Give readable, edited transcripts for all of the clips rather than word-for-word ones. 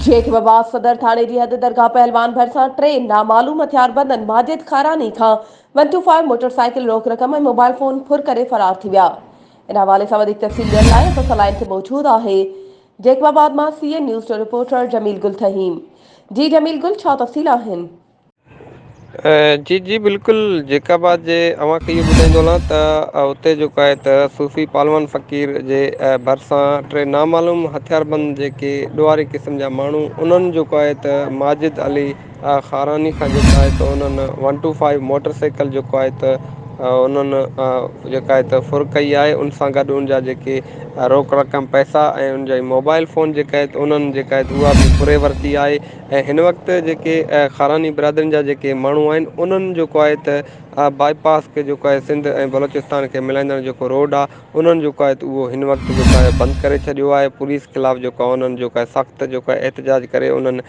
शेखबाबा सदर थाणे जी हद दरगाह पहलवान भरिसां टे नामालूम हथियारबंदनि माजिद खारानी खां 125 मोटरसाइकिल रोक रक़म ऐं मोबाइल फोन फुर करे फरार थी विया। इन हवाले सां वधीक तफ़सील ॾियण लाइ असां लाइन ते मौजूदु आहे जेकबाबाद मां CN न्यूज़ जो रिपोर्टर जमील गुल तहीम। जी जमील गुल, छा तफ़सील आहिनि? जी जी बिल्कुलु, जेकाबाद जे अव्हांखे इहो ॿुधाईंदो हलां त उते जेको आहे त सूफ़ी पालवान फ़क़ीर जे भरिसां टे नामालूम हथियारबंद जेके ॾुआरी क़िस्म जा माण्हू उन्हनि जेको आहे त माजिद अली खारानी खां जेको आहे त उन्हनि 125 मोटर साइकिल जेको आहे त उन्हनि जेका आहे त फुर कई आहे। उन सां गॾु उनजा जेके रोक रक़म पैसा ऐं उन जा मोबाइल फ़ोन जेका आहे त उन्हनि जेका आहे त उहा बि फुरे वरिती आहे। ऐं हिन वक़्तु जेके खारानी बिरादरियुनि जा जेके माण्हू आहिनि उन्हनि जेको आहे त बाईपास खे जेको आहे सिंध ऐं बलोचिस्तान खे मिलाईंदड़ जेको रोड आहे उन्हनि जेको आहे त उहो हिन वक़्तु जेको आहे बंदि करे छॾियो आहे। पुलिस ख़िलाफ़ु जेको आहे उन्हनि जेको आहे सख़्तु जेको आहे एहतजाज करे उन्हनि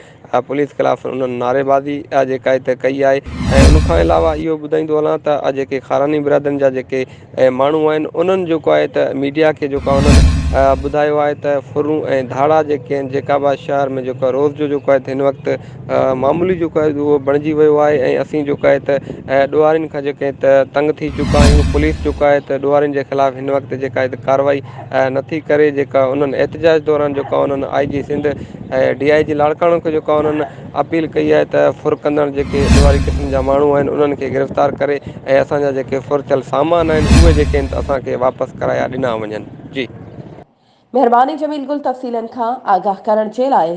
पुलिस ख़िलाफ़ु उन्हनि नारेबाज़ी जेका आहे त कई आहे। ऐं उनखां अलावा इहो ॿुधाईंदो हलां त जेके खारानी बिरादरियुनि जा जेके माण्हू आहिनि उन्हनि जेको आहे त मीडिया खे जेको आहे उन्हनि ॿुधायो आहे त फुरूं ऐं धाड़ा जेके आहिनि जेकाबाद शहर में जेको आहे रोज़ जो जेको आहे त हिन वक़्तु मामूली जेको आहे उहो बणिजी वियो आहे। ऐं असीं जेको आहे त ॾुआरियुनि खां जेके त तंग थी चुका आहियूं। पुलिस जेको आहे त ॾुआरियुनि जे ख़िलाफ़ु हिन वक़्तु जेका आहे त कार्रवाई नथी करे। जेका उन्हनि एहतजाज दौरान जेका उन्हनि IG सिंध ऐं DIG लाड़काणो खे जेको आहे उन्हनि अपील कई आहे त फुर कंदड़ जेके ॾुआरी क़िस्म जा माण्हू आहिनि उन्हनि खे गिरफ़्तार करे ऐं असांजा जेके फुरथियल सामान आहिनि उहे जेके आहिनि त असांखे वापसि कराया ॾिना वञनि। जी महिरबानी जमील गुल, तफ़सीलनि खां आगाह करण जे लाइ।